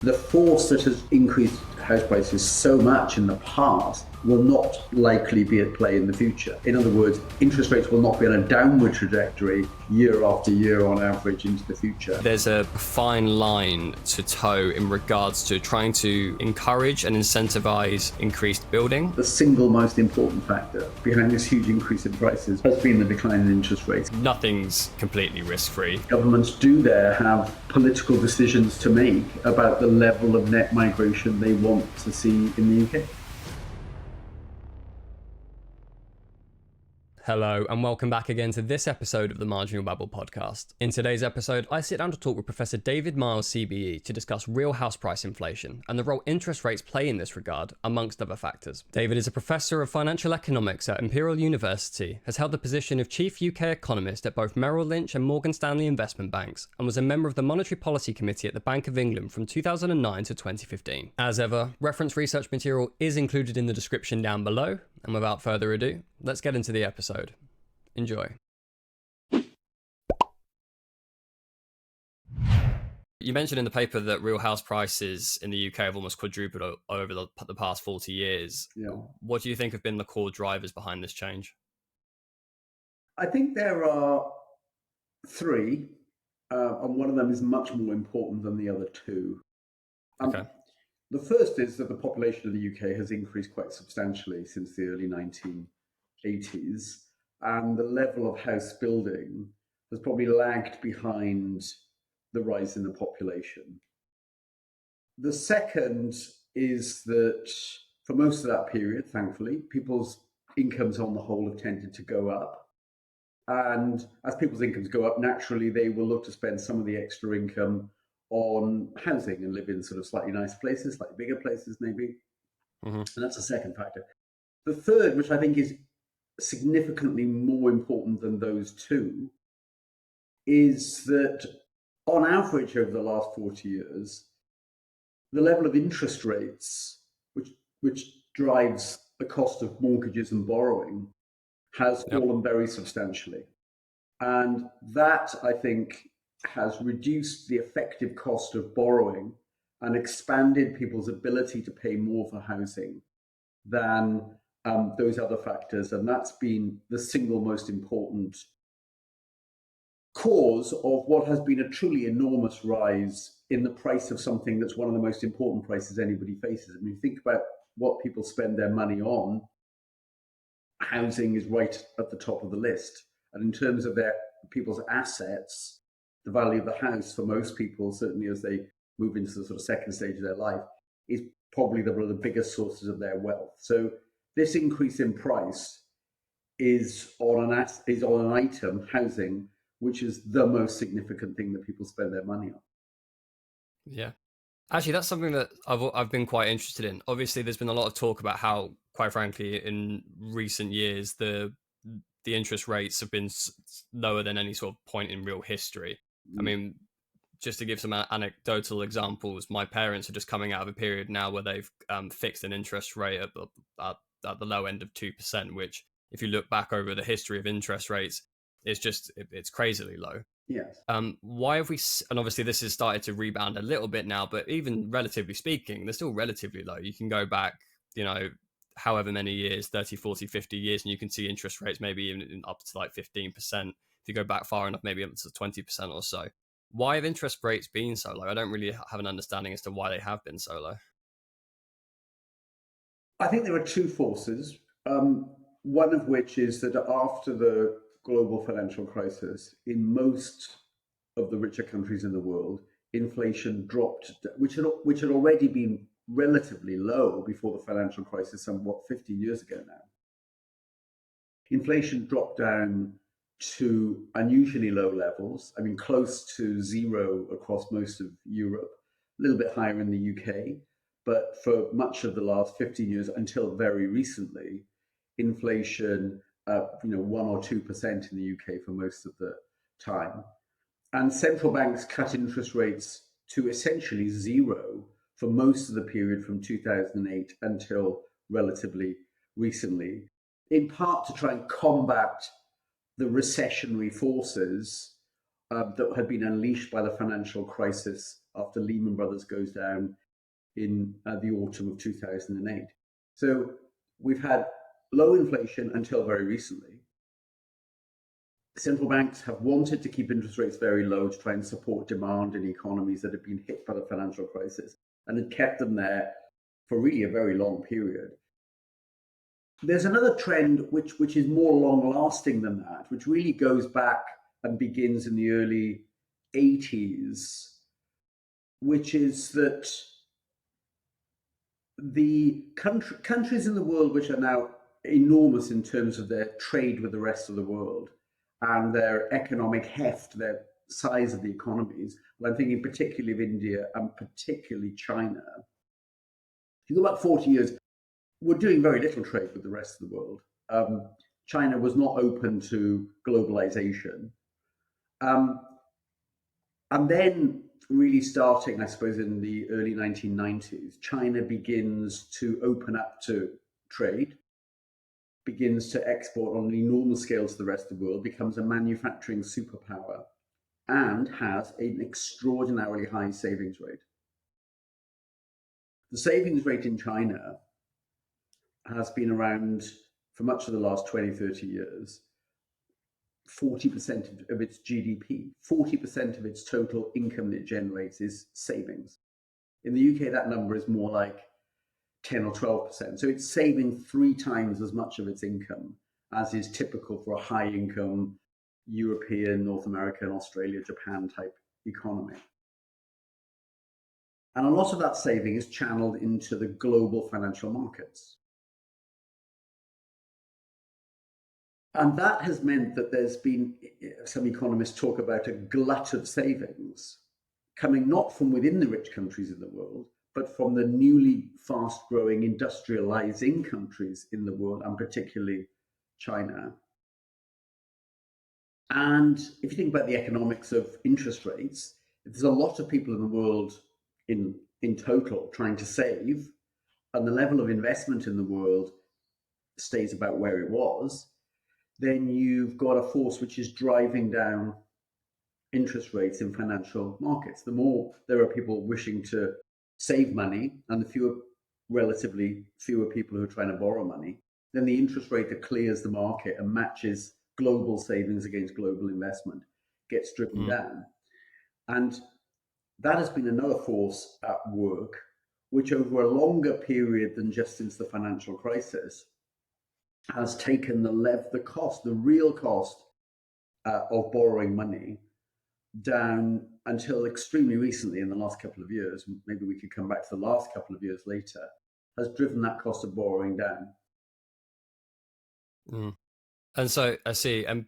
The force that has increased house prices so much in the past will not likely be at play in the future. In other words, interest rates will not be on a downward trajectory year after year on average into the future. There's a fine line to toe in regards to trying to encourage and incentivize increased building. The single most important factor behind this huge increase in prices has been the decline in interest rates. Nothing's completely risk-free. Governments do there have political decisions to make about the level of net migration they want to see in the UK. Hello and welcome back again to this episode of the Marginal Babble Podcast. In today's episode, I sit down to talk with Professor David Miles CBE to discuss real house price inflation and the role interest rates play in this regard, amongst other factors. David is a Professor of Financial Economics at Imperial University, has held the position of Chief UK Economist at both Merrill, Lynch and Morgan Stanley investment banks, and was a member of the Monetary Policy Committee at the Bank of England from 2009 to 2015. As ever, reference research material is included in the description down below, and without further ado, let's get into the episode. Enjoy. You mentioned in the paper that real house prices in the UK have almost quadrupled over the past 40 years. Yeah. What do you think have been the core drivers behind this change? I think there are three, and one of them is much more important than the other two. Okay. The first is that the population of the UK has increased quite substantially since the early 1980s, and the level of house building has probably lagged behind the rise in the population. The second is that for most of that period, thankfully, people's incomes on the whole have tended to go up. And as people's incomes go up, naturally, they will look to spend some of the extra income on housing and live in sort of slightly nicer places, slightly bigger places maybe. Mm-hmm. And that's the second factor. The third, which I think is significantly more important than those two, is that on average over the last 40 years, the level of interest rates, which drives the cost of mortgages and borrowing, has fallen very substantially. And that, I think, has reduced the effective cost of borrowing and expanded people's ability to pay more for housing than those other factors. And that's been the single most important cause of what has been a truly enormous rise in the price of something that's one of the most important prices anybody faces. I mean, think about what people spend their money on. Housing is right at the top of the list. And in terms of people's assets, the value of the house for most people, certainly as they move into the sort of second stage of their life, is probably one of the biggest sources of their wealth. So this increase in price is on an item, housing, which is the most significant thing that people spend their money on. Yeah. Actually, that's something that I've been quite interested in. Obviously, there's been a lot of talk about how, quite frankly, in recent years, the interest rates have been lower than any sort of point in real history. I mean, just to give some anecdotal examples, my parents are just coming out of a period now where they've fixed an interest rate at the low end of 2%, which, if you look back over the history of interest rates, it's crazily low. Yes. Why have we, and obviously this has started to rebound a little bit now, but even relatively speaking, they're still relatively low. You can go back, however many years, 30, 40, 50 years, and you can see interest rates maybe even up to like 15%. If you go back far enough, maybe up to 20% or so. Why have interest rates been so low? I don't really have an understanding as to why they have been so low. I think there are two forces. One of which is that after the global financial crisis, in most of the richer countries in the world, inflation dropped, which had already been relatively low before the financial crisis, somewhat 15 years ago now. Inflation dropped down to unusually low levels, I mean, close to zero across most of Europe, a little bit higher in the UK, but for much of the last 15 years until very recently, inflation 1 or 2% in the UK for most of the time. And central banks cut interest rates to essentially zero for most of the period from 2008 until relatively recently, in part to try and combat the recessionary forces that had been unleashed by the financial crisis after Lehman Brothers goes down in the autumn of 2008. So we've had low inflation until very recently. Central banks have wanted to keep interest rates very low to try and support demand in economies that have been hit by the financial crisis, and had kept them there for really a very long period. There's another trend which is more long-lasting than that, which really goes back and begins in the early 80s, which is that the countries in the world which are now enormous in terms of their trade with the rest of the world and their economic heft, their size of the economies, and I'm thinking particularly of India and particularly China. If you go back 40 years, we're doing very little trade with the rest of the world. China was not open to globalization. And then really starting, I suppose, in the early 1990s, China begins to open up to trade, begins to export on an enormous scale to the rest of the world, becomes a manufacturing superpower, and has an extraordinarily high savings rate. The savings rate in China has been around for much of the last 20, 30 years, 40% of its GDP, 40% of its total income that it generates is savings. In the UK, that number is more like 10 or 12%. So it's saving 3 times as much of its income as is typical for a high income European, North American, Australia, Japan type economy. And a lot of that saving is channeled into the global financial markets. And that has meant that there's been, some economists talk about a glut of savings coming not from within the rich countries in the world, but from the newly fast-growing industrializing countries in the world, and particularly China. And if you think about the economics of interest rates, if there's a lot of people in the world in total trying to save, and the level of investment in the world stays about where it was, then you've got a force which is driving down interest rates in financial markets. The more there are people wishing to save money and the relatively fewer people who are trying to borrow money, then the interest rate that clears the market and matches global savings against global investment gets driven down. And that has been another force at work, which over a longer period than just since the financial crisis has taken the real cost of borrowing money down until extremely recently in the last couple of years. Maybe we could come back to the last couple of years later, has driven that cost of borrowing down. And so I see, and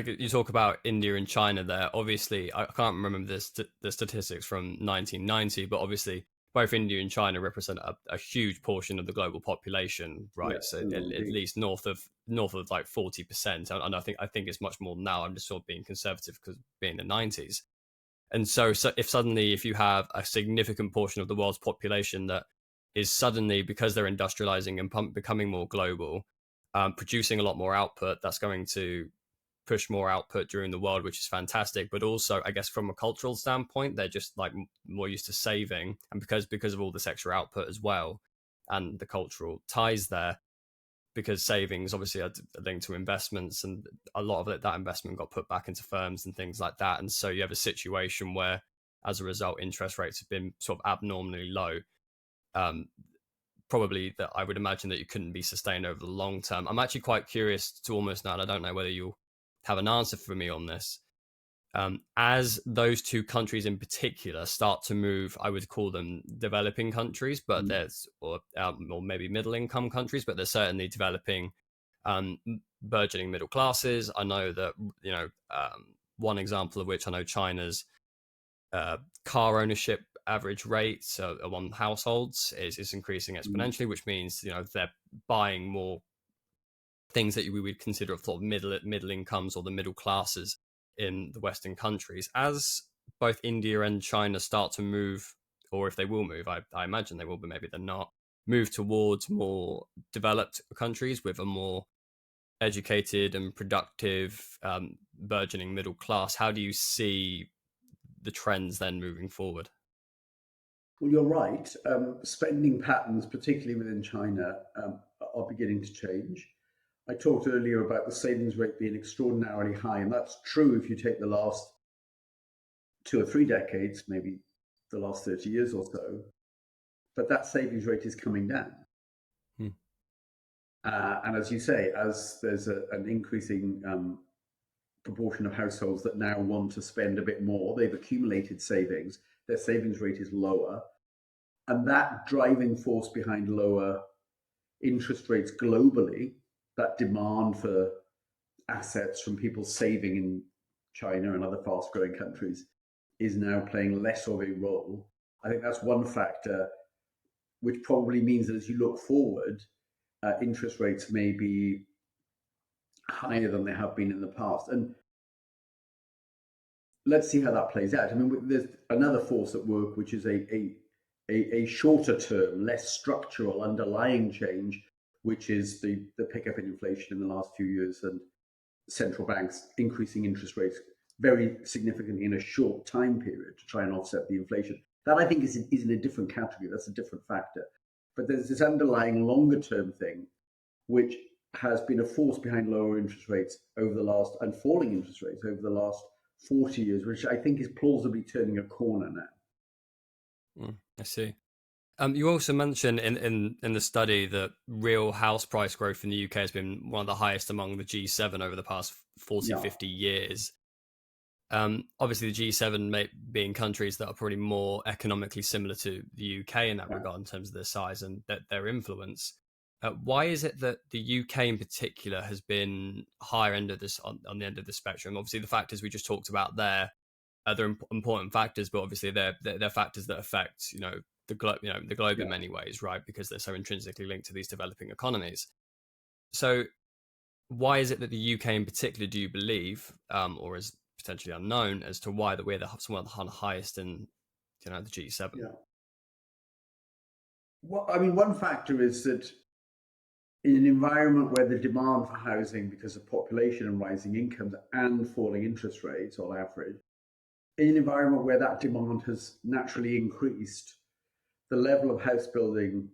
you talk about India and China there. Obviously, I can't remember the statistics from 1990, but obviously both India and China represent a huge portion of the global population, right? Yeah, so at least north of like 40%, and I think it's much more now. I'm just sort of being conservative because being the 90s, and so if you have a significant portion of the world's population that is suddenly, because they're industrializing and becoming more global, producing a lot more output, that's going to push more output during the world, which is fantastic. But also, I guess from a cultural standpoint, they're just like more used to saving, and because of all this extra output as well, and the cultural ties there, because savings obviously are linked to investments, and a lot of that investment got put back into firms and things like that. And so you have a situation where, as a result, interest rates have been sort of abnormally low. Probably that I would imagine that you couldn't be sustained over the long term. I'm actually quite curious to almost now, and I don't know whether you'll have an answer for me on this. As those two countries in particular start to move, I would call them developing countries, but or maybe middle income countries, but they're certainly developing, burgeoning middle classes. I know that, one example of which I know China's car ownership average rates among households is increasing exponentially, which means, they're buying more things that we would consider sort of middle incomes or the middle classes in the Western countries. As both India and China start to move, or if they will move, I imagine they will, but maybe they're not, move towards more developed countries with a more educated and productive burgeoning middle class, how do you see the trends then moving forward? Well, you're right. Spending patterns, particularly within China, are beginning to change. I talked earlier about the savings rate being extraordinarily high, and that's true if you take the last 2 or 3 decades, maybe the last 30 years or so. But that savings rate is coming down. Hmm. And as you say, as there's an increasing proportion of households that now want to spend a bit more, they've accumulated savings, their savings rate is lower. And that driving force behind lower interest rates globally, that demand for assets from people saving in China and other fast growing countries, is now playing less of a role. I think that's one factor, which probably means that as you look forward, interest rates may be higher than they have been in the past. And let's see how that plays out. I mean, there's another force at work, which is a shorter term, less structural underlying change, which is the pickup in inflation in the last few years and central banks increasing interest rates very significantly in a short time period to try and offset the inflation. That, I think, is in a different category. That's a different factor. But there's this underlying longer term thing, which has been a force behind lower interest rates over the last, and falling interest rates over the last 40 years, which I think is plausibly turning a corner now. I see. You also mentioned in the study that real house price growth in the UK has been one of the highest among the G7 over the past 40, 50 years. Obviously, the G7 being countries that are probably more economically similar to the UK in that regard in terms of their size and their influence. Why is it that the UK in particular has been higher end of this on the end of the spectrum? Obviously, the factors we just talked about there, they're important factors, but obviously they're factors that affect the globe in many ways, right? Because they're so intrinsically linked to these developing economies. So, why is it that the UK in particular, do you believe, or is potentially unknown as to why that we're one of the highest in the G7? Yeah. Well, I mean, one factor is that in an environment where the demand for housing, because of population and rising incomes and falling interest rates on average, in an environment where that demand has naturally increased, the level of house building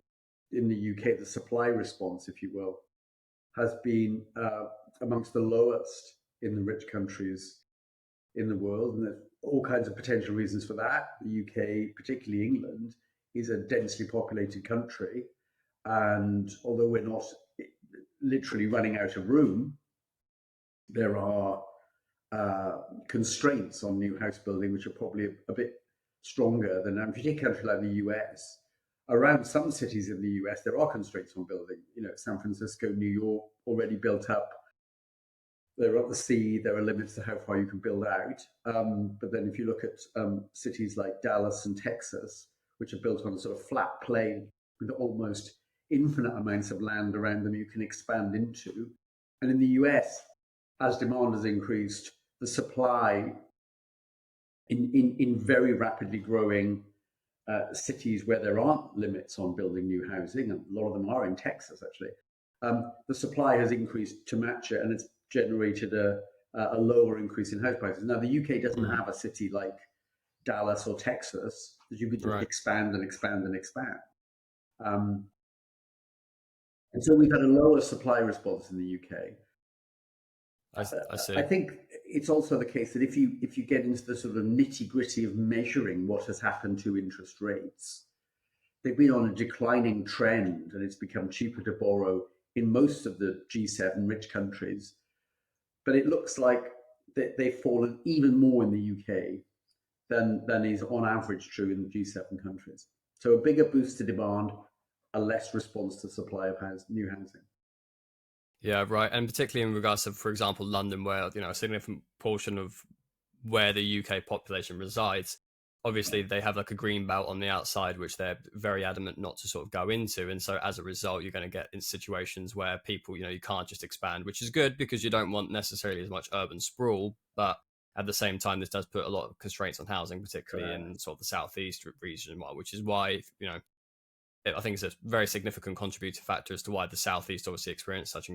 in the UK, the supply response, if you will, has been amongst the lowest in the rich countries in the world. And there's all kinds of potential reasons for that. The UK, particularly England, is a densely populated country. And although we're not literally running out of room, there are constraints on new house building, which are probably a bit stronger than, if you take a country like the US, around some cities in the US, there are constraints on building. San Francisco, New York, already built up. They're at the sea, there are limits to how far you can build out. But then if you look at cities like Dallas and Texas, which are built on a sort of flat plain with almost infinite amounts of land around them you can expand into. And in the US, as demand has increased, the supply in very rapidly growing cities where there aren't limits on building new housing, and a lot of them are in Texas actually, the supply has increased to match it, and it's generated a lower increase in house prices. Now, the UK doesn't have a city like Dallas or Texas that you could just expand and expand and expand. And so we've had a lower supply response in the UK. I see. I think it's also the case that if you get into the sort of nitty gritty of measuring what has happened to interest rates, they've been on a declining trend, and it's become cheaper to borrow in most of the G7 rich countries. But it looks like they've fallen even more in the UK than is on average true in the G7 countries. So a bigger boost to demand, a less response to supply of new housing. Yeah, right. And particularly in regards to, for example, London, where a significant portion of where the UK population resides, obviously they have like a green belt on the outside, which they're very adamant not to sort of go into. And so as a result, you're going to get in situations where people, you can't just expand, which is good because you don't want necessarily as much urban sprawl. But at the same time, this does put a lot of constraints on housing, particularly in sort of the southeast region, which is why, I think it's a very significant contributing factor as to why the southeast obviously experienced such,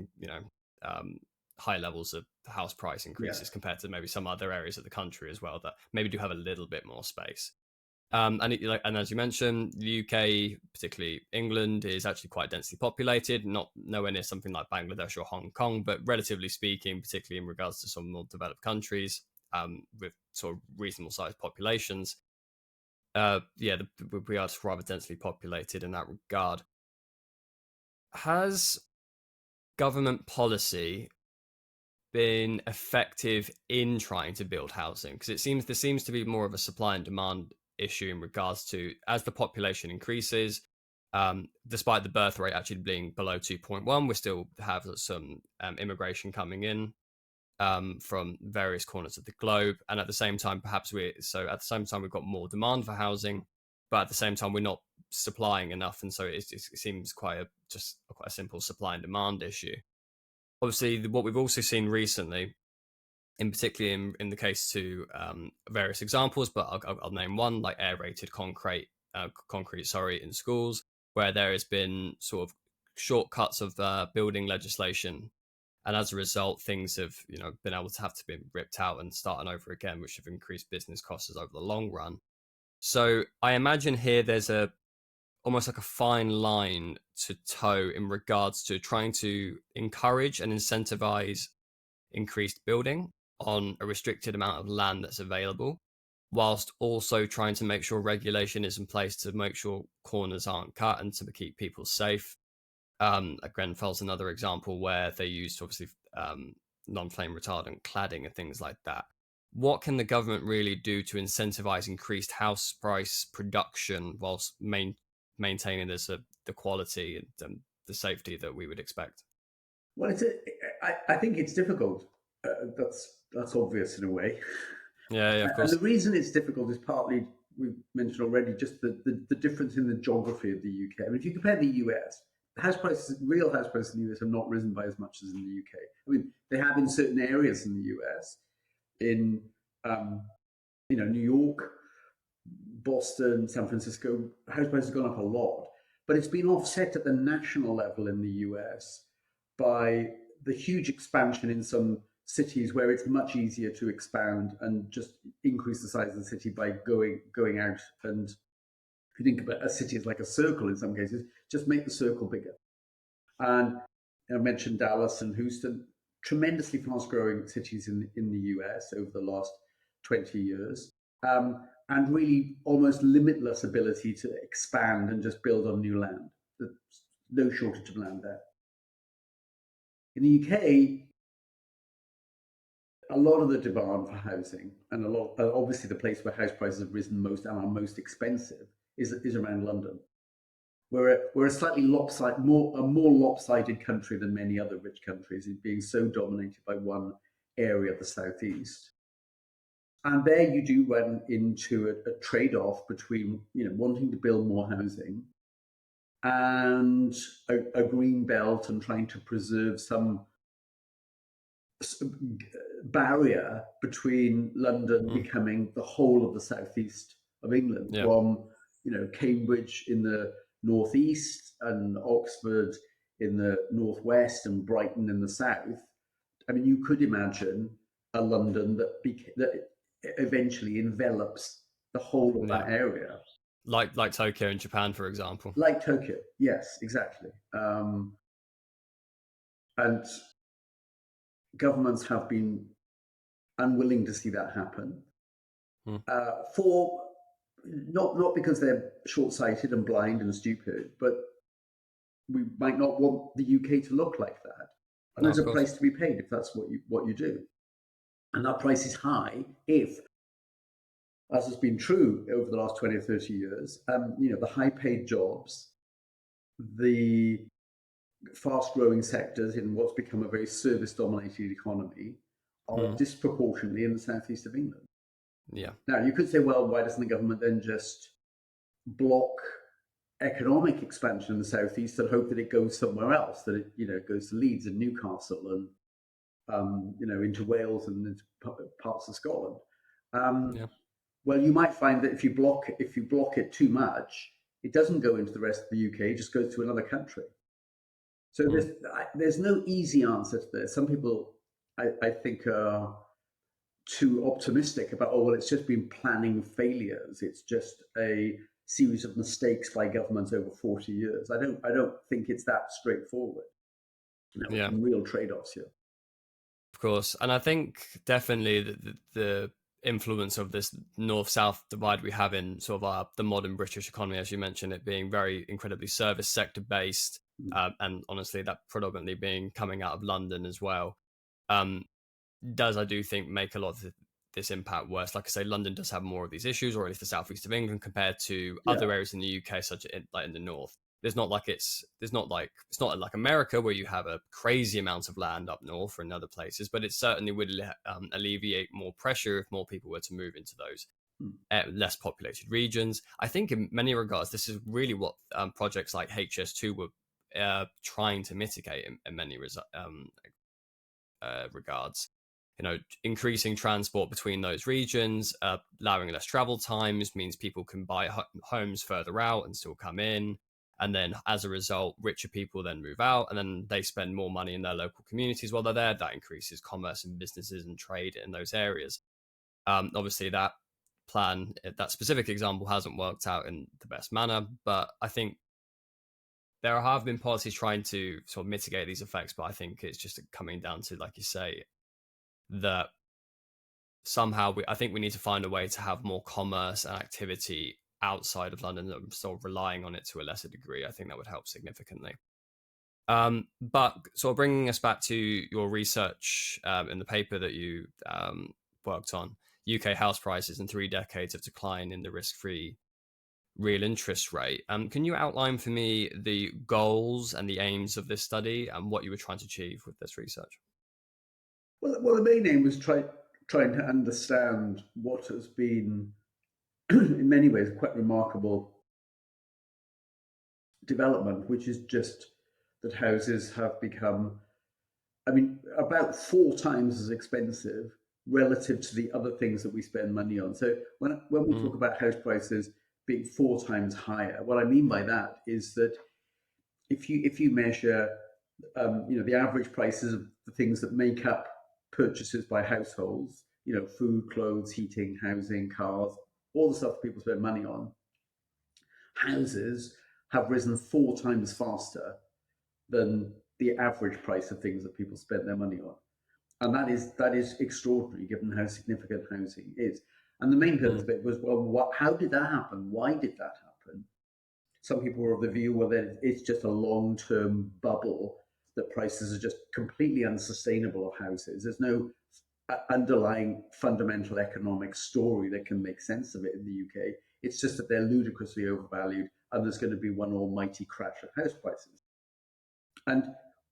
high levels of house price increases compared to maybe some other areas of the country as well that maybe do have a little bit more space. And as you mentioned, the UK, particularly England, is actually quite densely populated. Not nowhere near something like Bangladesh or Hong Kong, but relatively speaking, particularly in regards to some more developed countries with sort of reasonable sized populations, we are rather densely populated in that regard. Has government policy been effective in trying to build housing? Because there seems to be more of a supply and demand issue in regards to, as the population increases, despite the birth rate actually being below 2.1, we still have some immigration coming in from various corners of the globe, and at the same time we've got more demand for housing, but at the same time we're not supplying enough, and so it seems quite a simple supply and demand issue. Obviously, what we've also seen recently, in particularly in the case to various examples, but I'll name one, like aerated concrete, in schools, where there has been sort of shortcuts of building legislation, and as a result, things have been able to have to be ripped out and starting over again, which have increased business costs over the long run. So I imagine here there's almost like a fine line to toe in regards to trying to encourage and incentivize increased building on a restricted amount of land that's available, whilst also trying to make sure regulation is in place to make sure corners aren't cut and to keep people safe. Grenfell's another example where they used obviously non-flame retardant cladding and things like that. What can the government really do to incentivize increased house price production whilst maintaining the quality and the safety that we would expect? Well, I think it's difficult. That's obvious in a way. Yeah, of course. And the reason it's difficult is partly, we've mentioned already, just the difference in the geography of the UK. I mean, if you compare the US, real house prices in the US have not risen by as much as in the UK. I mean, they have in certain areas in the US, in New York, Boston, San Francisco, house prices have gone up a lot, but it's been offset at the national level in the US by the huge expansion in some cities where it's much easier to expand and just increase the size of the city by going out. And if you think about a city as like a circle in some cases, just make the circle bigger. And I mentioned Dallas and Houston, tremendously fast growing cities in the US over the last 20 years. And really almost limitless ability to expand and just build on new land. There's no shortage of land there. In the UK, a lot of the demand for housing, and obviously the place where house prices have risen most and are most expensive is around London. We're a slightly lopsided, more lopsided country than many other rich countries, in being so dominated by one area of the southeast. And there you do run into a trade-off between wanting to build more housing and a green belt and trying to preserve some barrier between London becoming the whole of the southeast of England, from Cambridge in the northeast and Oxford in the northwest and Brighton in the south. I mean, you could imagine a London that eventually envelops the whole of that area, like Tokyo in Japan, for example. Like Tokyo, yes, exactly. And governments have been unwilling to see that happen, for not because they're short-sighted and blind and stupid, but we might not want the UK to look like that. And there's a price to be paid if that's what you do. And that price is high if, as has been true over the last 20 or 30 years, the high-paid jobs, the fast-growing sectors in what's become a very service-dominated economy are disproportionately in the southeast of England. Yeah. Now, you could say, well, why doesn't the government then just block economic expansion in the southeast and hope that it goes somewhere else, that it goes to Leeds and Newcastle and into Wales and into parts of Scotland? Well, you might find that if you block it too much, it doesn't go into the rest of the UK; it just goes to another country. So there's no easy answer to this. Some people, I think, are too optimistic about, oh, well, it's just been planning failures. It's just a series of mistakes by governments over 40 years. I don't think it's that straightforward. There are some real trade-offs here. Of course. And I think definitely the influence of this north-south divide we have in sort of the modern British economy, as you mentioned, it being very incredibly service sector based, and honestly that predominantly being coming out of London as well, does, I do think, make a lot of this impact worse. Like I say, London does have more of these issues, or at least the southeast of England, compared to other areas in the UK, such as like in the north. It's not like America, where you have a crazy amount of land up north or in other places, but it certainly would alleviate more pressure if more people were to move into those less populated regions. I think in many regards, this is really what projects like HS2 were trying to mitigate in many regards. Increasing transport between those regions, allowing less travel times means people can buy homes further out and still come in. And then as a result, richer people then move out, and then they spend more money in their local communities while they're there. That increases commerce and businesses and trade in those areas. Obviously, that plan, that specific example, hasn't worked out in the best manner, but I think there have been policies trying to sort of mitigate these effects, but I think it's just coming down to, like you say, that somehow I think we need to find a way to have more commerce and activity outside of London, sort of relying on it to a lesser degree. I think that would help significantly. But sort of bringing us back to your research in the paper that you worked on, UK house prices and 3 decades of decline in the risk-free real interest rate. Can you outline for me the goals and the aims of this study and what you were trying to achieve with this research? Well, the main aim was trying to understand what has been, in many ways, quite remarkable development, which is just that houses have become, about 4 times as expensive relative to the other things that we spend money on. So when we talk about house prices being 4 times higher, what I mean by that is that if you measure, the average prices of the things that make up purchases by households, food, clothes, heating, housing, cars, all the stuff people spend money on, houses have risen 4 times faster than the average price of things that people spend their money on. And that is extraordinary given how significant housing is. And the main purpose of it was, well, how did that happen? Why did that happen? Some people were of the view, well, that it's just a long-term bubble, that prices are just completely unsustainable of houses. There's no underlying fundamental economic story that can make sense of it in the UK. It's just that they're ludicrously overvalued and there's going to be one almighty crash of house prices. And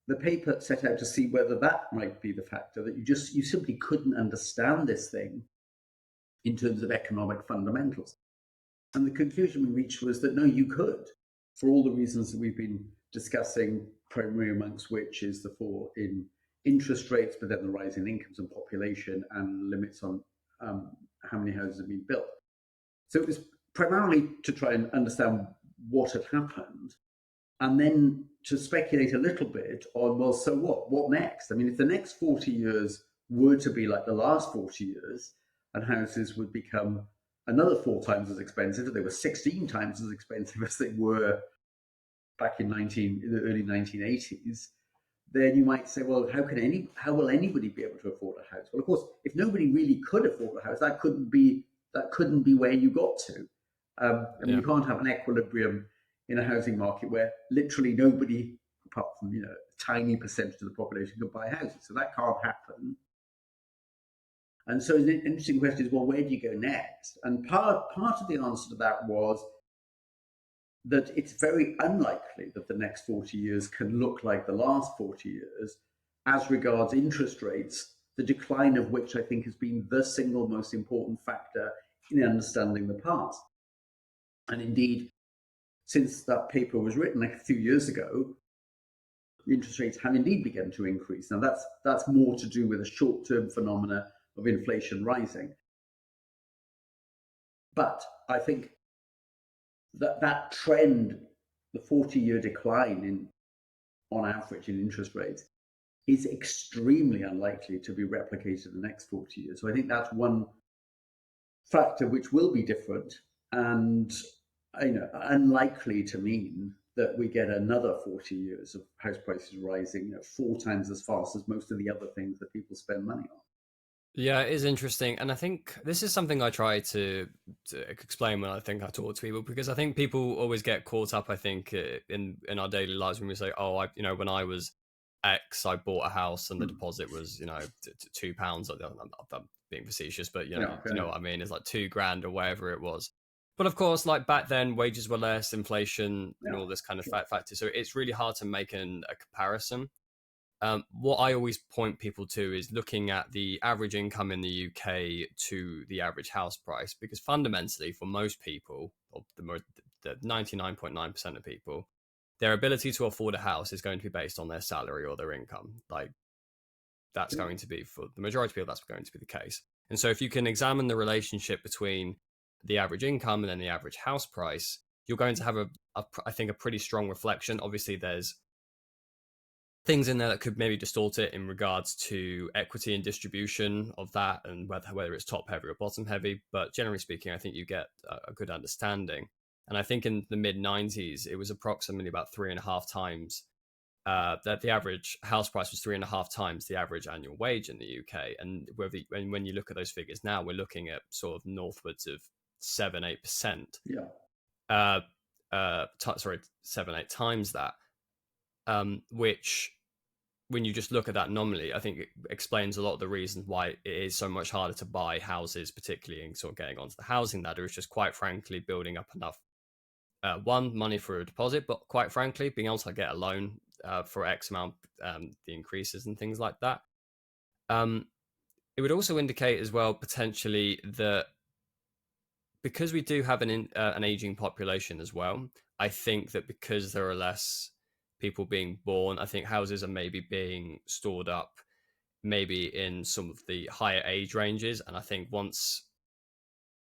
the paper set out to see whether that might be the factor, that you simply couldn't understand this thing in terms of economic fundamentals. And the conclusion we reached was that no, you could, for all the reasons that we've been discussing, primary amongst which is the fall in interest rates, but then the rise in incomes and population and limits on how many houses have been built. So it was primarily to try and understand what had happened, and then to speculate a little bit on, well, so what? What next? If the next 40 years were to be like the last 40 years, and houses would become another 4 times as expensive, they were 16 times as expensive as they were back in the early 1980s, then you might say, well, how will anybody be able to afford a house? Well, of course, if nobody really could afford a house, that couldn't be where you got to. You can't have an equilibrium in a housing market where literally nobody, apart from a tiny percentage of the population, can buy houses. So that can't happen. And so an interesting question is, well, where do you go next? And part of the answer to that was that it's very unlikely that the next 40 years can look like the last 40 years as regards interest rates, the decline of which I think has been the single most important factor in understanding the past. And indeed, since that paper was written a few years ago, interest rates have indeed begun to increase. Now that's more to do with a short-term phenomena of inflation rising. But I think that trend, the 40-year decline on average in interest rates, is extremely unlikely to be replicated in the next 40 years. So I think that's one factor which will be different and unlikely to mean that we get another 40 years of house prices rising 4 times as fast as most of the other things that people spend money on. Yeah, it is interesting. And I think this is something I try to explain when I think I talk to people, because I think people always get caught up, I think, in our daily lives when we say, oh, when I was X, I bought a house and the deposit was, £2. I'm being facetious, but you know what I mean? It's like £2,000 or whatever it was. But of course, like back then, wages were less, inflation, and all this kind of factor. So it's really hard to make a comparison. What I always point people to is looking at the average income in the UK to the average house price, because fundamentally, for most people, or the 99.9% of people, their ability to afford a house is going to be based on their salary or their income. Like, that's going to be, for the majority of people, that's going to be the case. And so if you can examine the relationship between the average income and then the average house price, you're going to have I think a pretty strong reflection. Obviously, there's things in there that could maybe distort it in regards to equity and distribution of that, and whether it's top heavy or bottom heavy. But generally speaking, I think you get a good understanding. And I think in the mid 90s, it was approximately about 3.5 times that the average house price was 3.5 times the average annual wage in the UK. And when you look at those figures now, we're looking at sort of northwards of 7-8%. Yeah. 7-8 times that, which, when you just look at that nominally, I think it explains a lot of the reasons why it is so much harder to buy houses, particularly in sort of getting onto the housing ladder. Is just quite frankly building up enough money for a deposit, but quite frankly being able to get a loan for X amount, the increases and things like that. It would also indicate as well potentially that because we do have an aging population as well, I think that because there are less people being born, I think houses are maybe being stored up maybe in some of the higher age ranges. And I think once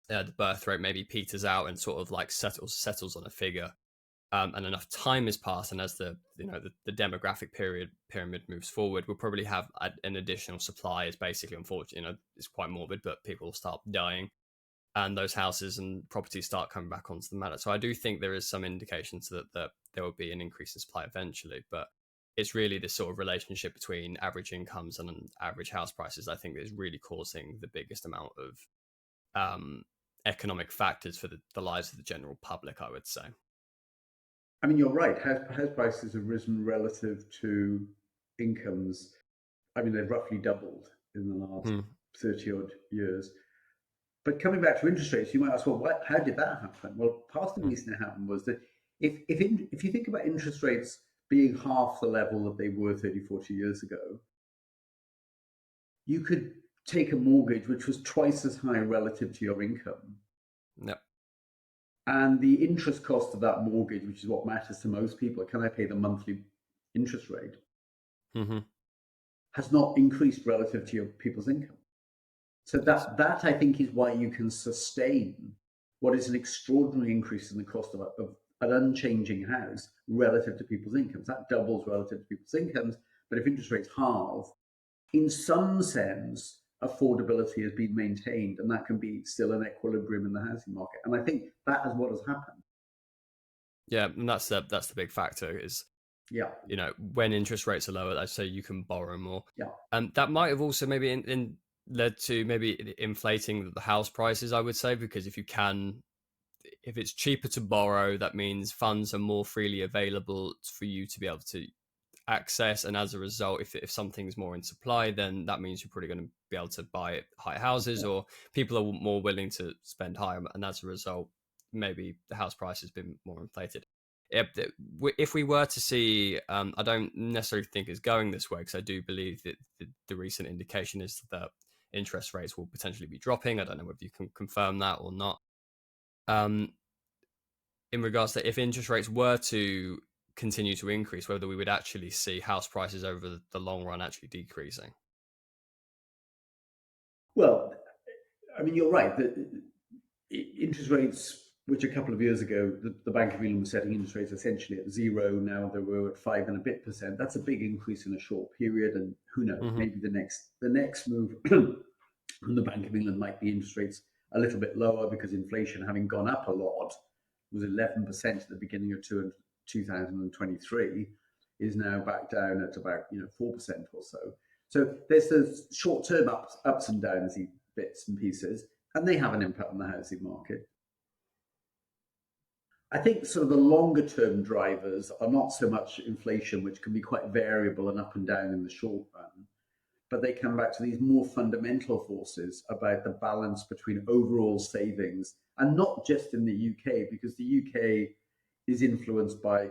the birth rate maybe peters out and sort of like settles on a figure, and enough time has passed, and as the demographic pyramid moves forward, we'll probably have an additional supply. Is basically, unfortunately, it's quite morbid, but people will start dying, and those houses and properties start coming back onto the market. So I do think there is some indications that there will be an increase in supply eventually, but it's really this sort of relationship between average incomes and average house prices, I think, is really causing the biggest amount of economic factors for the lives of the general public, I would say. I mean, you're right. House prices have risen relative to incomes. I mean, they've roughly doubled in the last 30 odd years. But coming back to interest rates, you might ask, well, how did that happen? Well, part of the reason it happened was that if you think about interest rates being half the level that they were 30, 40 years ago, you could take a mortgage which was twice as high relative to your income. Yep. And the interest cost of that mortgage, which is what matters to most people, can I pay the monthly interest rate, has not increased relative to your people's income. So that I think is why you can sustain what is an extraordinary increase in the cost of an unchanging house relative to people's incomes. That doubles relative to people's incomes. But if interest rates halve, in some sense, affordability has been maintained, and that can be still an equilibrium in the housing market. And I think that is what has happened. Yeah, and that's the big factor is, when interest rates are lower, I say you can borrow more. Yeah. And that might have also maybe led to maybe inflating the house prices, I would say, because if it's cheaper to borrow, that means funds are more freely available for you to be able to access. And as a result, if something's more in supply, then that means you're probably going to be able to buy higher houses, or people are more willing to spend higher. And as a result, maybe the house price has been more inflated. If we were to see, I don't necessarily think it's going this way, because I do believe that the recent indication is that interest rates will potentially be dropping. I don't know whether you can confirm that or not. In regards to if interest rates were to continue to increase, whether we would actually see house prices over the long run actually decreasing. Well, I mean, you're right that interest rates which a couple of years ago, the Bank of England was setting interest rates essentially at zero. Now they were at 5 and a bit percent. That's a big increase in a short period. And who knows, maybe the next move from the Bank of England might be interest rates a little bit lower, because inflation, having gone up a lot, was 11% at the beginning of 2023, is now back down at about 4% or so. So there's those short-term ups and downs, bits and pieces, and they have an impact on the housing market. I think sort of the longer-term drivers are not so much inflation, which can be quite variable and up and down in the short run, but they come back to these more fundamental forces about the balance between overall savings, and not just in the UK, because the UK is influenced by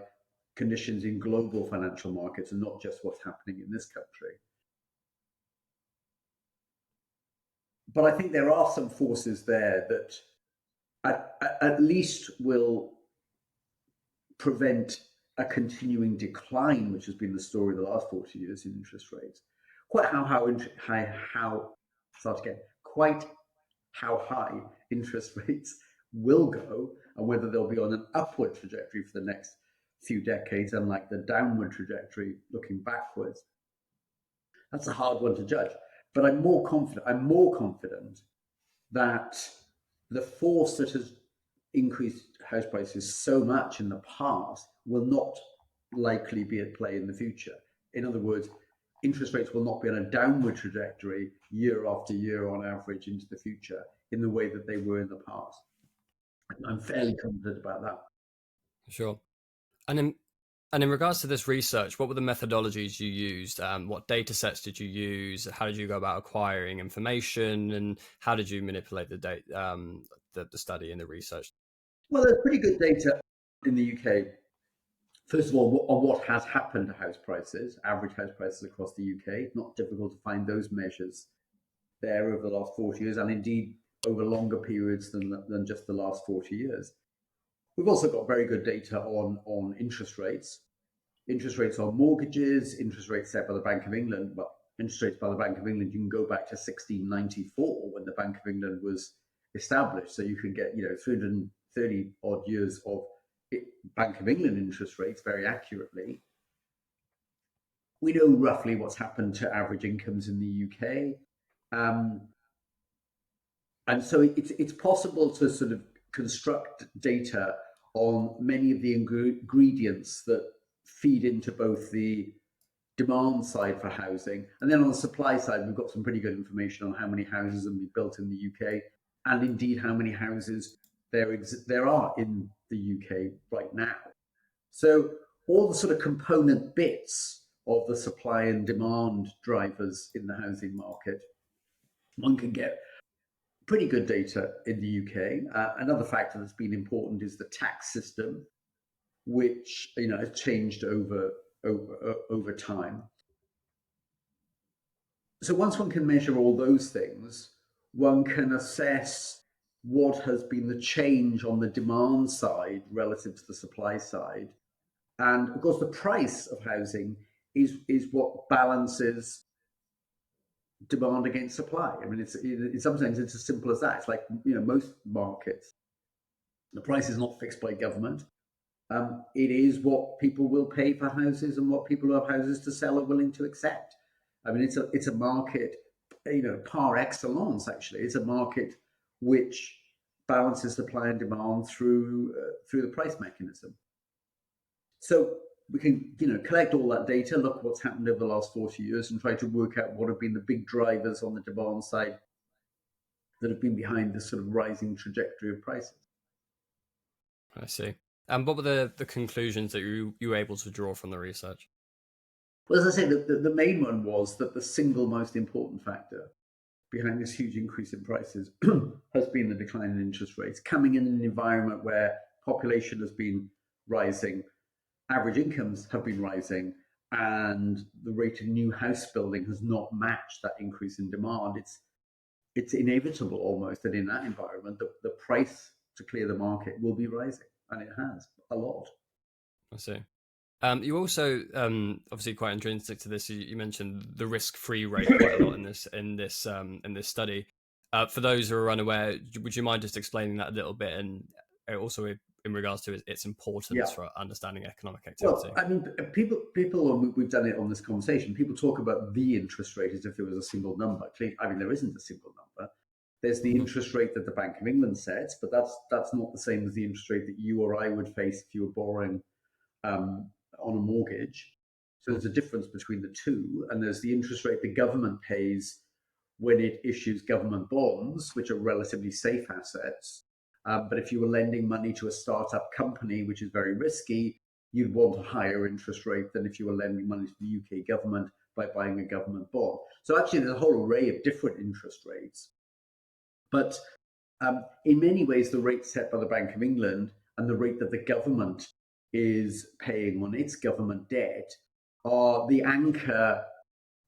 conditions in global financial markets and not just what's happening in this country. But I think there are some forces there that at least will prevent a continuing decline, which has been the story of the last 40 years in interest rates. Quite how high interest rates will go, and whether they'll be on an upward trajectory for the next few decades, unlike the downward trajectory looking backwards. That's a hard one to judge. But I'm more confident that the force that has increased house prices so much in the past will not likely be at play in the future. In other words, interest rates will not be on a downward trajectory year after year on average into the future in the way that they were in the past. I'm fairly confident about that. Sure. And in regards to this research, what were the methodologies you used? What data sets did you use? How did you go about acquiring information? And how did you manipulate the study and the research? Well, there's pretty good data in the UK. First of all, on what has happened to house prices, average house prices across the UK. Not difficult to find those measures there over the last 40 years, and indeed over longer periods than just the last 40 years. We've also got very good data on interest rates on mortgages, interest rates set by the Bank of England. Well, interest rates by the Bank of England, you can go back to 1694 when the Bank of England was established. So you can get 330 odd years of Bank of England interest rates very accurately. We know roughly what's happened to average incomes in the UK. And so it's possible to sort of construct data on many of the ingredients that feed into both the demand side for housing, and then on the supply side, we've got some pretty good information on how many houses have been built in the UK, and indeed how many houses there are in the UK right now. So all the sort of component bits of the supply and demand drivers in the housing market, one can get pretty good data in the UK. Another factor that's been important is the tax system, which has changed over time. So once one can measure all those things, one can assess what has been the change on the demand side relative to the supply side. And of course, the price of housing is what balances demand against supply. I mean, in some sense, it's as simple as that. It's like, most markets, the price is not fixed by government. It is what people will pay for houses and what people who have houses to sell are willing to accept. I mean, it's a market, par excellence, actually. It's a market which balances supply and demand through the price mechanism. So we can, collect all that data, look at what's happened over the last 40 years and try to work out what have been the big drivers on the demand side that have been behind this sort of rising trajectory of prices. I see. And what were the conclusions that you were able to draw from the research? Well, as I say, the main one was that the single most important factor behind this huge increase in prices has been the decline in interest rates, coming in an environment where population has been rising, average incomes have been rising, and the rate of new house building has not matched that increase in demand. It's inevitable almost that in that environment, the price to clear the market will be rising, and it has a lot. I see. You also, obviously, quite intrinsic to this, you mentioned the risk-free rate quite a lot in this study. For those who are unaware, would you mind just explaining that a little bit, and also in regards to its importance for understanding economic activity? Well, I mean, people, we've done it on this conversation, people talk about the interest rate as if there was a single number. I mean, there isn't a single number. There's the interest rate that the Bank of England sets, but that's not the same as the interest rate that you or I would face if you were borrowing on a mortgage. So there's a difference between the two. And there's the interest rate the government pays when it issues government bonds, which are relatively safe assets. But if you were lending money to a startup company, which is very risky, you'd want a higher interest rate than if you were lending money to the UK government by buying a government bond. So actually, there's a whole array of different interest rates. But in many ways, the rate set by the Bank of England and the rate that the government is paying on its government debt are the anchor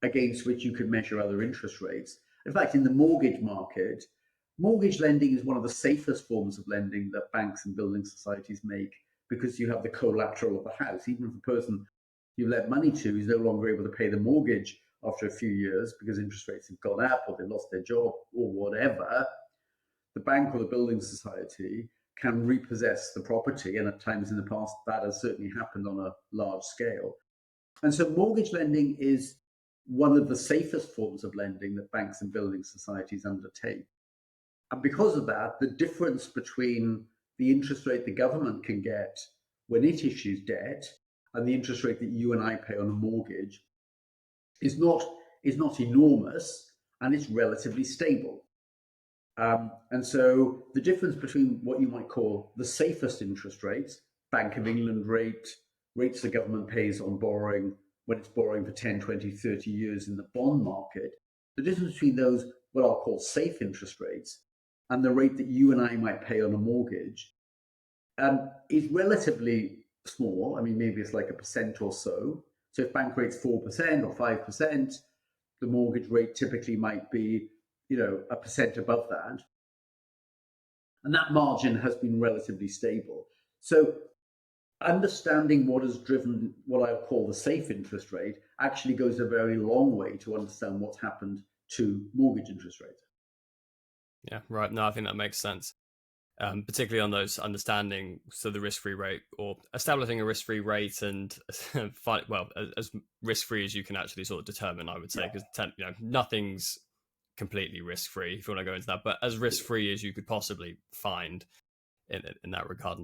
against which you can measure other interest rates. In fact, in the mortgage market, mortgage lending is one of the safest forms of lending that banks and building societies make, because you have the collateral of the house. Even if the person you lent money to is no longer able to pay the mortgage after a few years because interest rates have gone up or they lost their job or whatever, the bank or the building society can repossess the property. And at times in the past, that has certainly happened on a large scale. And so mortgage lending is one of the safest forms of lending that banks and building societies undertake. And because of that, the difference between the interest rate the government can get when it issues debt and the interest rate that you and I pay on a mortgage is not enormous, and it's relatively stable. And so the difference between what you might call the safest interest rates, Bank of England rates the government pays on borrowing when it's borrowing for 10, 20, 30 years in the bond market, the difference between those, what I'll call safe interest rates, and the rate that you and I might pay on a mortgage is relatively small. I mean, maybe it's like 1% or so. So if bank rate's 4% or 5%, the mortgage rate typically might be, 1% above that. And that margin has been relatively stable. So understanding what has driven what I call the safe interest rate actually goes a very long way to understand what's happened to mortgage interest rates. Yeah, right. No, I think that makes sense. Particularly on those understanding, so the risk-free rate, or establishing a risk-free rate, and as risk-free as you can actually sort of determine, I would say, because nothing's completely risk-free if you want to go into that, but as risk-free as you could possibly find in that regard.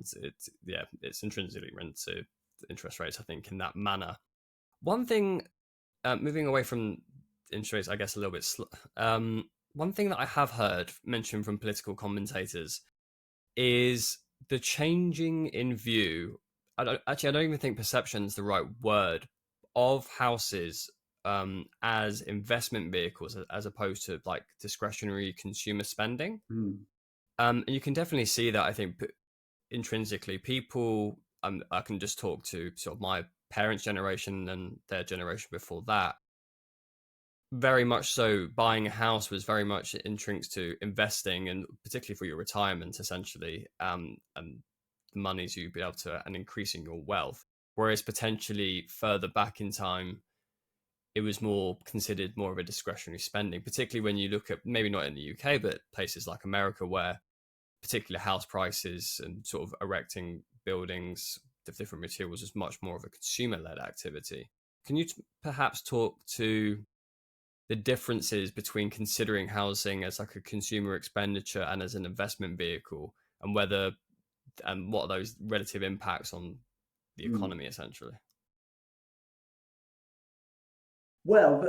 It's intrinsically linked to interest rates, I think, in that manner. One thing, moving away from interest rates, I guess a little bit. One thing that I have heard mentioned from political commentators is the changing in view. I don't even think perception is the right word, of houses as investment vehicles as opposed to like discretionary consumer spending. And you can definitely see that, I think, intrinsically. People, I can just talk to sort of my parents' generation and their generation before that. Very much so, buying a house was very much intrinsic to investing, and particularly for your retirement, essentially, and the monies you'd be able to, and increasing your wealth. Whereas potentially further back in time, it was considered more of a discretionary spending, particularly when you look at, maybe not in the UK, but places like America, where particular house prices and sort of erecting buildings of different materials is much more of a consumer-led activity. Can you perhaps talk to the differences between considering housing as like a consumer expenditure and as an investment vehicle, and what are those relative impacts on the economy, essentially? Well,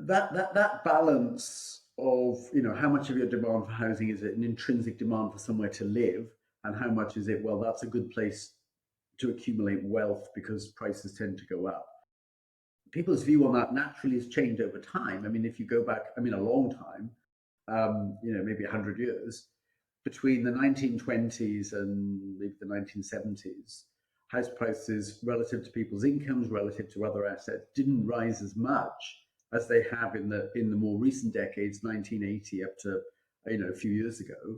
that balance of, how much of your demand for housing is it an intrinsic demand for somewhere to live, and how much is it, well, that's a good place to accumulate wealth because prices tend to go up. People's view on that naturally has changed over time. I mean, if you go back, a long time, maybe 100 years, between the 1920s and maybe the 1970s, house prices relative to people's incomes, relative to other assets, didn't rise as much as they have in the more recent decades, 1980 up to a few years ago.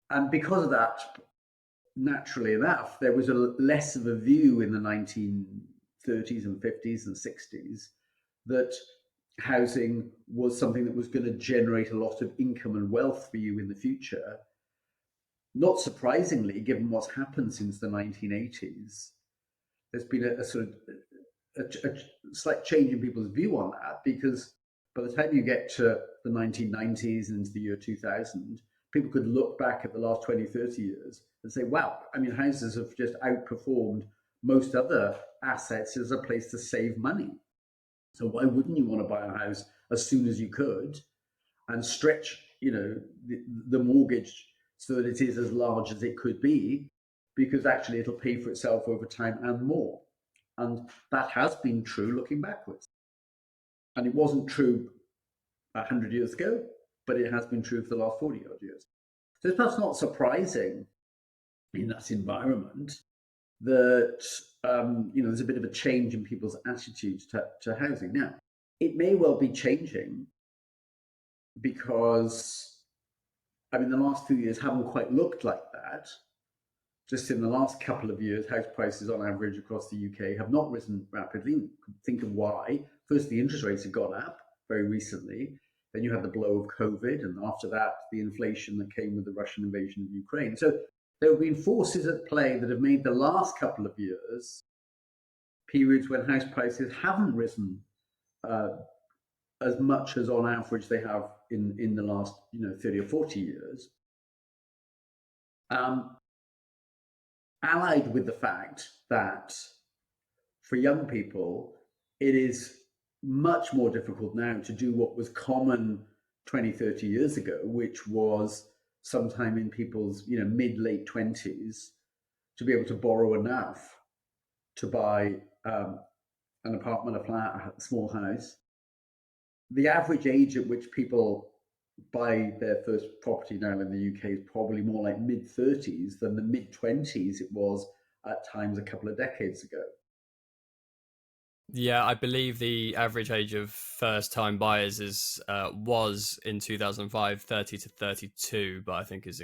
And because of that, naturally enough, there was less of a view in the 1930s and 50s and 60s that housing was something that was going to generate a lot of income and wealth for you in the future. not surprisingly, given what's happened since the 1980s, there's been a sort of a slight change in people's view on that, because by the time you get to the 1990s and into the year 2000, people could look back at the last 20, 30 years and say, wow, I mean, houses have just outperformed most other assets as a place to save money. So why wouldn't you want to buy a house as soon as you could and stretch, the mortgage so that it is as large as it could be, because actually it'll pay for itself over time and more. And that has been true looking backwards. And it wasn't true 100 years ago, but it has been true for the last 40 odd years. So it's perhaps not surprising in that environment that there's a bit of a change in people's attitudes to housing. Now, it may well be changing because, the last few years haven't quite looked like that. Just in the last couple of years, house prices on average across the UK have not risen rapidly. Think of why. First, the interest rates have gone up very recently. Then you had the blow of COVID, and after that, the inflation that came with the Russian invasion of Ukraine. So there have been forces at play that have made the last couple of years periods when house prices haven't risen as much as on average they have in the last 30 or 40 years. Allied with the fact that for young people, it is much more difficult now to do what was common 20, 30 years ago, which was sometime in people's mid-late 20s to be able to borrow enough to buy an apartment, a flat, a small house. The average age at which people buy their first property now in the UK is probably more like mid-30s than the mid-20s it was at times a couple of decades ago. Yeah, I believe the average age of first-time buyers was in 2005 30 to 32, but I think is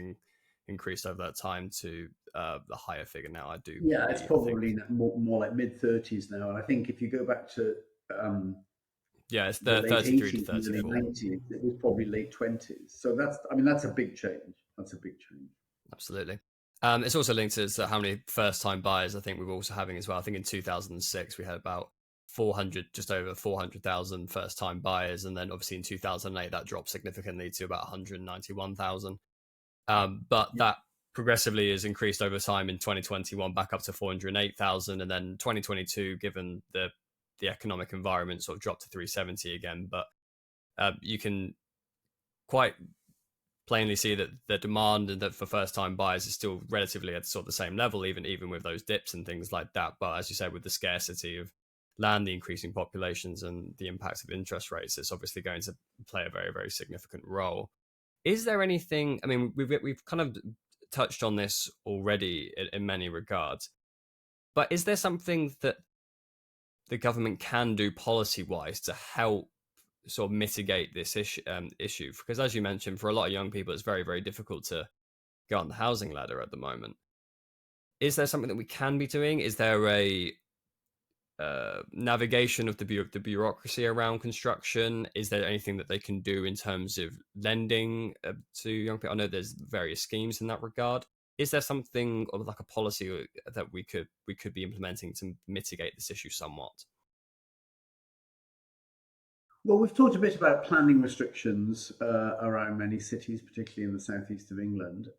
increased over that time to the higher figure now. I do. Yeah, it's probably more like mid-30s now. And I think if you go back to it's the late 33 80s, to 34. Early 90s, it was probably late 20s. So that's a big change. That's a big change. Absolutely. It's also linked to how many first-time buyers I think we're also having as well. I think in 2006 we had about just over 400,000 first-time buyers, and then obviously in 2008 that dropped significantly to about 191,000. But that progressively has increased over time in 2021 back up to 408,000, and then 2022, given the economic environment, sort of dropped to 370 again. But you can quite plainly see that the demand and that for first-time buyers is still relatively at sort of the same level, even with those dips and things like that. But as you said, with the scarcity of land, the increasing populations, and the impact of interest rates, it's obviously going to play a very, very significant role. Is there anything? I mean, we've kind of touched on this already in many regards, but is there something that the government can do policy-wise to help sort of mitigate this issue? Because as you mentioned, for a lot of young people, it's very, very difficult to go on the housing ladder at the moment. Is there something that we can be doing? Is there a navigation of the bureaucracy around construction? Is there anything that they can do in terms of lending to young people? I know there's various schemes in that regard. Is there something like a policy that we could be implementing to mitigate this issue somewhat? Well, we've talked a bit about planning restrictions around many cities, particularly in the southeast of England.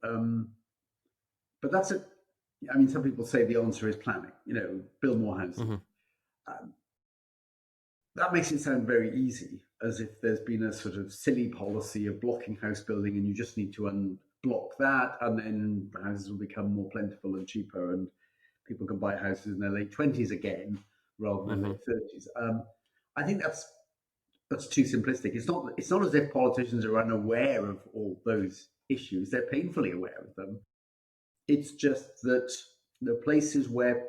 But some people say the answer is planning, build more houses. Mm-hmm. That makes it sound very easy, as if there's been a sort of silly policy of blocking house building and you just need to unblock that, and then houses will become more plentiful and cheaper and people can buy houses in their late 20s again rather than late 30s. I think that's too simplistic. It's not as if politicians are unaware of all those issues. They're painfully aware of them. It's just that the places where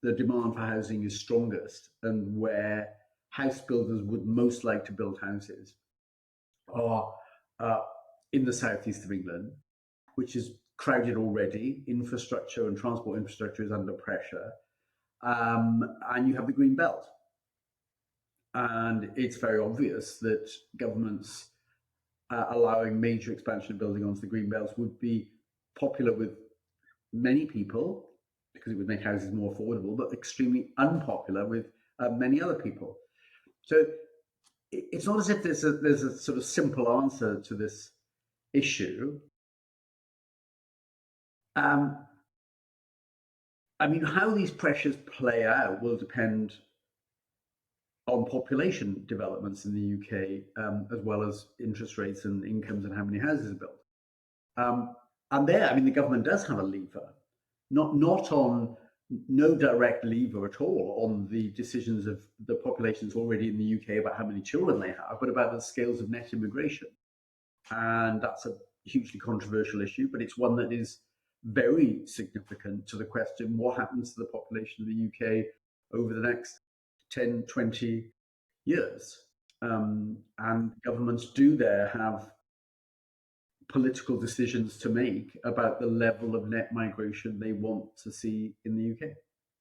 the demand for housing is strongest and where house builders would most like to build houses are in the southeast of England, which is crowded already. Infrastructure and transport infrastructure is under pressure. And you have the Green Belt. And it's very obvious that governments allowing major expansion of building onto the Green Belts would be popular with many people because it would make houses more affordable, but extremely unpopular with many other people. So it's not as if there's a sort of simple answer to this issue. I mean, how these pressures play out will depend on population developments in the UK, as well as interest rates and incomes and how many houses are built. And there, I mean, the government does have a lever, not on no direct lever at all on the decisions of the populations already in the UK about how many children they have, but about the scales of net immigration. And that's a hugely controversial issue, but it's one that is very significant to the question, what happens to the population of the UK over the next 10, 20 years? And governments do there have political decisions to make about the level of net migration they want to see in the UK.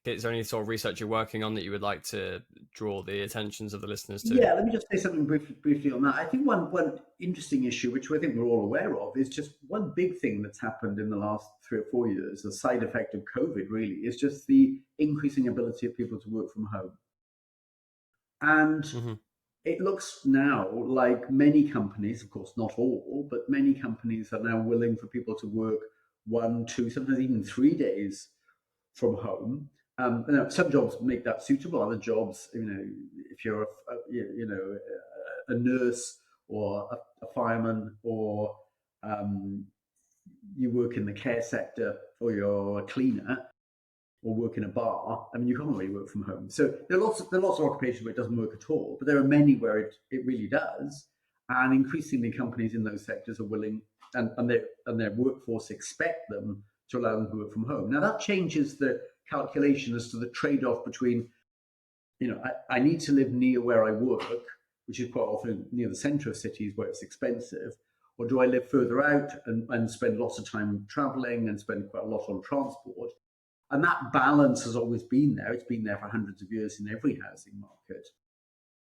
Is there any sort of research you're working on that you would like to draw the attentions of the listeners to? Yeah, let me just say something briefly on that. I think one interesting issue, which I think we're all aware of, is just one big thing that's happened in the last 3 or 4 years, a side effect of COVID really, is just the increasing ability of people to work from home. And it looks now like many companies, of course not all, but many companies are now willing for people to work 1, 2, sometimes even 3 days from home. Some jobs make that suitable. Other jobs, if you're a nurse or a fireman, or you work in the care sector, or you're a cleaner, or work in a bar, I mean, you can't really work from home. So there are lots of occupations where it doesn't work at all, but there are many where it really does. And increasingly, companies in those sectors are willing, and their workforce expect them to allow them to work from home. Now that changes the calculation as to the trade-off between, I need to live near where I work, which is quite often near the centre of cities where it's expensive, or do I live further out and spend lots of time travelling and spend quite a lot on transport? And that balance has always been there. It's been there for hundreds of years in every housing market.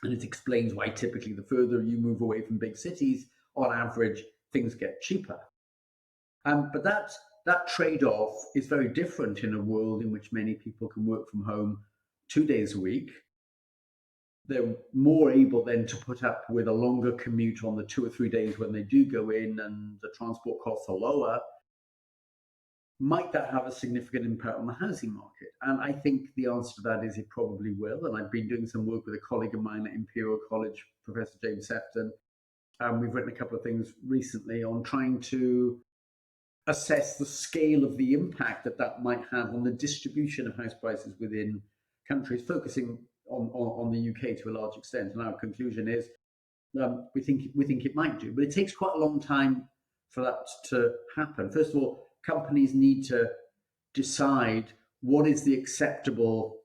And it explains why typically the further you move away from big cities, on average, things get cheaper. But that trade-off is very different in a world in which many people can work from home 2 days a week. They're more able then to put up with a longer commute on the 2 or 3 days when they do go in, and the transport costs are lower. Might that have a significant impact on the housing market? And I think the answer to that is it probably will. And I've been doing some work with a colleague of mine at Imperial College, Professor James Sefton. And we've written a couple of things recently on trying to assess the scale of the impact that might have on the distribution of house prices within countries, focusing on the UK to a large extent. And our conclusion is we think it might do, but it takes quite a long time for that to happen. First of all, companies need to decide what is the acceptable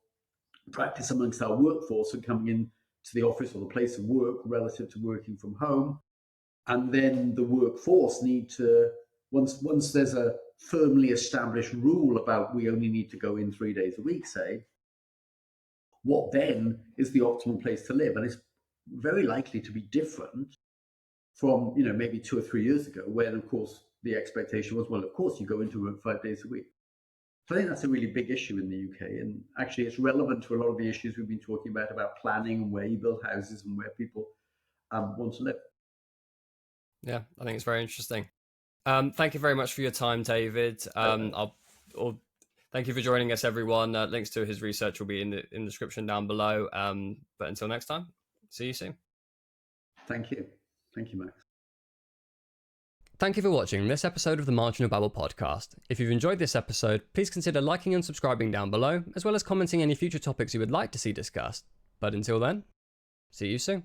practice amongst our workforce and coming in to the office or the place of work relative to working from home. And then the workforce need to, once there's a firmly established rule about we only need to go in 3 days a week, say, what then is the optimal place to live? And it's very likely to be different from, maybe 2 or 3 years ago, when, of course, the expectation was, well, of course, you go into work 5 days a week. So I think that's a really big issue in the UK. And actually, it's relevant to a lot of the issues we've been talking about planning and where you build houses and where people want to live. Yeah, I think it's very interesting. Thank you very much for your time, David. Thank you for joining us, everyone. Links to his research will be in the description down below. But until next time, see you soon. Thank you. Thank you, Max. Thank you for watching this episode of the Marginal Babble Podcast. If you've enjoyed this episode, please consider liking and subscribing down below, as well as commenting any future topics you would like to see discussed. But until then, see you soon.